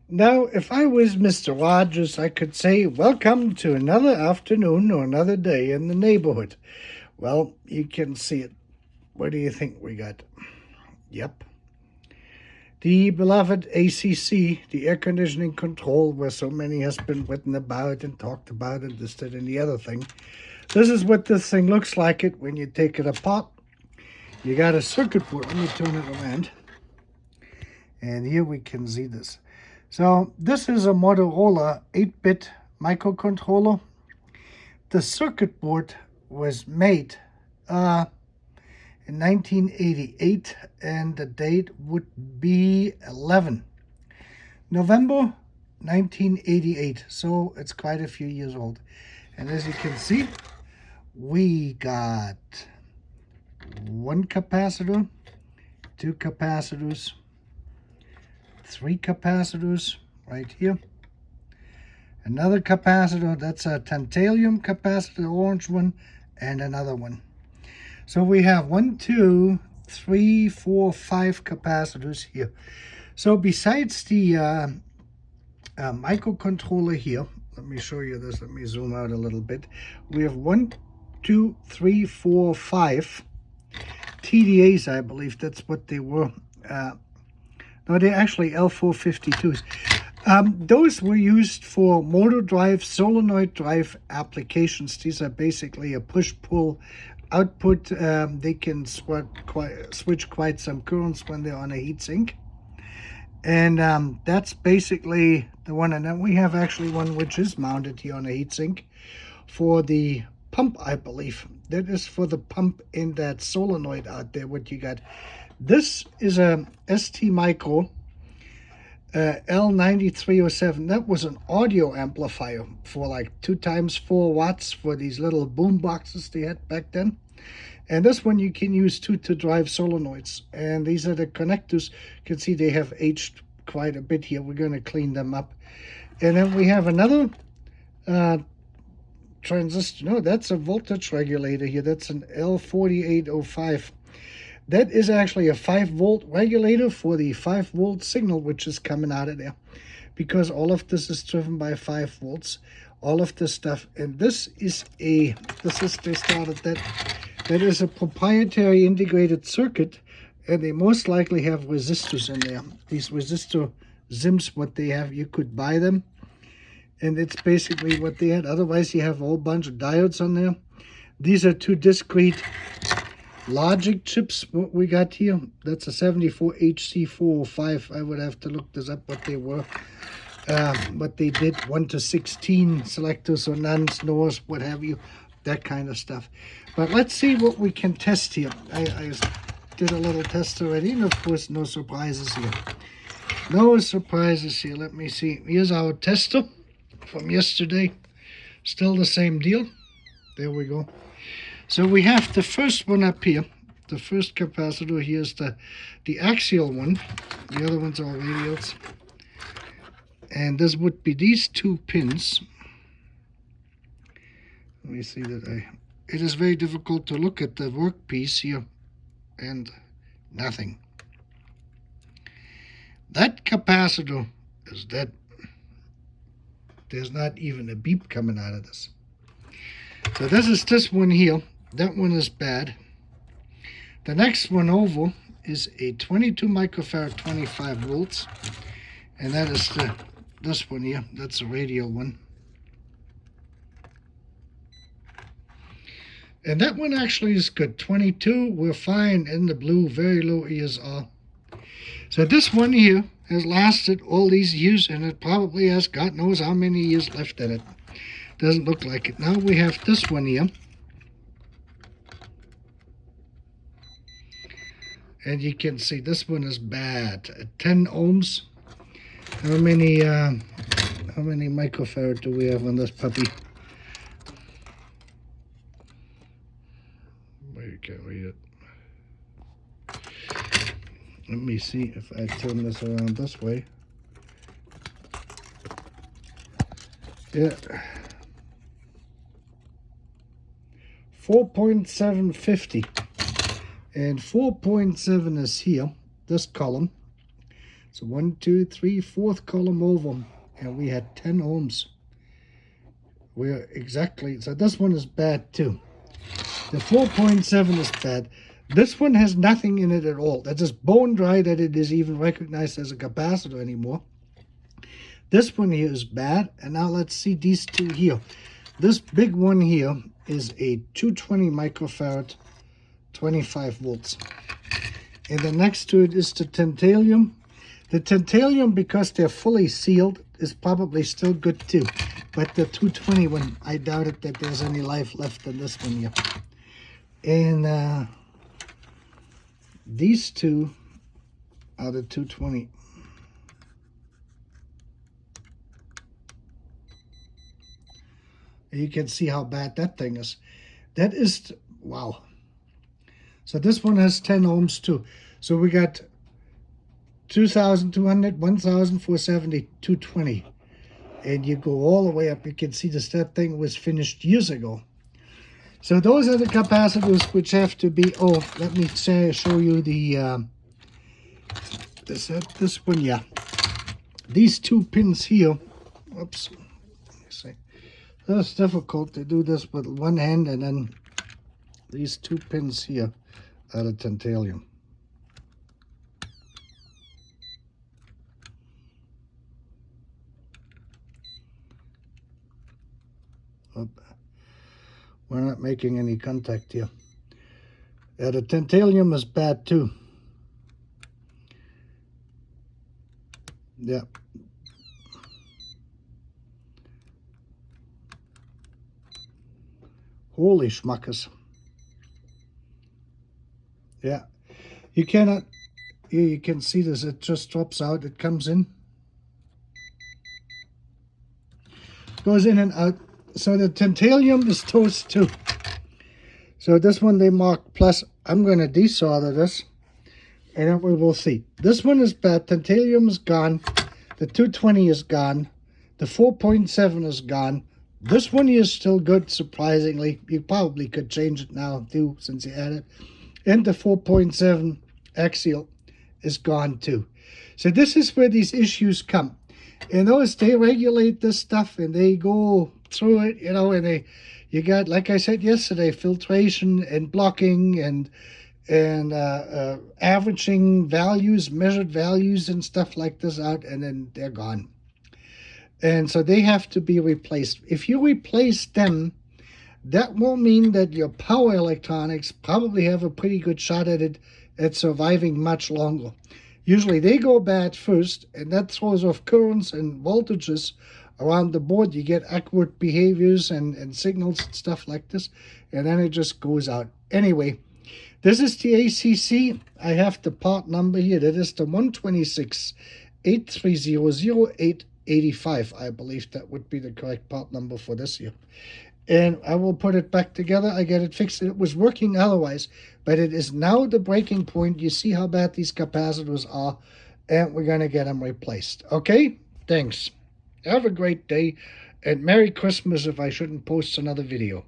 Now, if I was Mr. Rogers, I could say, welcome to another afternoon or another day in the neighborhood. Well, you can see it. What do you think we got? Yep. The beloved ACC, the air conditioning control, where so many has been written about and talked about and this, that, and the other thing. This is what this thing looks like it when you take it apart. You got a circuit board. Let me turn it around. And here we can see this. So this is a Motorola 8-bit microcontroller. The circuit board was made in 1988, and the date would be November 1988. So it's quite a few years old. And as you can see, we got one capacitor, two capacitors, three capacitors right here. Another capacitor, that's a tantalum capacitor, orange one, and another one. So we have 1, 2, 3, 4, 5 capacitors here. So besides the microcontroller here, let me show you this, let me zoom out a little bit. We have 1, 2, 3, 4, 5 TDAs, I believe that's what they were. No, they're actually L452s. Those were used for motor drive, solenoid drive applications. These are basically a push-pull output. They can switch quite some currents when they're on a heatsink. And that's basically the one. And then we have actually one which is mounted here on a heatsink for the pump, I believe. That is for the pump in that solenoid out there, what you got. This is a ST Micro L9307. That was an audio amplifier for like 2 times 4 watts for these little boom boxes they had back then. And this one you can use too to drive solenoids. And these are the connectors. You can see they have aged quite a bit here. We're going to clean them up. And then we have another transistor. No, that's a voltage regulator here. That's an L4805. That is actually a 5-volt regulator for the 5-volt signal which is coming out of there, because all of this is driven by 5 volts, all of this stuff. And this is they started that is a proprietary integrated circuit, and they most likely have resistors in there. These resistor ZIMs, what they have, you could buy them, and it's basically what they had. Otherwise you have a whole bunch of diodes on there. These are 2 discrete logic chips, what we got here. That's a 74HC405. I would have to look this up what they were. But they did 1 to 16 selectors or nuns, NORs, what have you, that kind of stuff. But let's see what we can test here. I did a little test already, and of course no surprises here. No surprises here. Let me see. Here's our tester from yesterday. Still the same deal. There we go. So we have the first one up here. The first capacitor here is the axial one. The other ones are radials. And this would be these 2 pins. Let me see that it is very difficult to look at the workpiece here and nothing. That capacitor is dead. There's not even a beep coming out of this. So this is this one here. That one is bad. The next one over is a 22 microfarad 25 volts, and that is this one here. That's a radial one, and that one actually is good. 22, we're fine in the blue, very low ESR. So this one here has lasted all these years, and it probably has God knows how many years left in it. Doesn't look like it. Now we have this one here. And you can see this one is bad. 10 ohms. How many microfarad do we have on this puppy? Well, you can't read it. Let me see if I turn this around this way. Yeah. 4.750. And 4.7 is here, this column. So 1, 2, 3, fourth column over, and we had 10 ohms. We're exactly, so this one is bad too. The 4.7 is bad. This one has nothing in it at all. That's just bone dry that it is even recognized as a capacitor anymore. This one here is bad. And now let's see these two here. This big one here is a 220 microfarad, 25 volts. And the next to it is the tantalum. The tantalum, because they're fully sealed, is probably still good too. But the 220 one, I doubt it that there's any life left in this one here. And these two are the 220. You can see how bad that thing is. That is, wow. So this one has 10 ohms too. So we got 2,200, 1,470, 220. And you go all the way up. You can see this, that thing was finished years ago. So those are the capacitors which have to be, oh, let me show you the, this one, yeah. These two pins here, oops, let me see. It's difficult to do this with one hand, and then these two pins here are the tantalum. We're not making any contact here. Yeah, the tantalum is bad too. Yeah. Holy schmuckers. Yeah. You cannot, here you can see this, it just drops out, it comes in. Goes in and out. So the tantalum is toast too. So this one they mark plus. I'm going to desolder this, and then we will see. This one is bad. Tantalum is gone. The 220 is gone. The 4.7 is gone. This one is still good, surprisingly. You probably could change it now too, since you had it. And the 4.7 axial is gone too. So this is where these issues come. And those, they regulate this stuff and they go through it, you know, and you got, like I said yesterday, filtration and blocking and averaging values, measured values and stuff like this out, and then they're gone. And so they have to be replaced. If you replace them, that will mean that your power electronics probably have a pretty good shot at it, at surviving much longer. Usually they go bad first, and that throws off currents and voltages around the board. You get awkward behaviors and signals and stuff like this, and then it just goes out. Anyway, this is the ACC. I have the part number here. That is the 126 8300885. I believe that would be the correct part number for this here. And I will put it back together. I get it fixed. It was working otherwise, but it is now the breaking point. You see how bad these capacitors are, and we're going to get them replaced. Okay? Thanks. Have a great day, and Merry Christmas if I shouldn't post another video.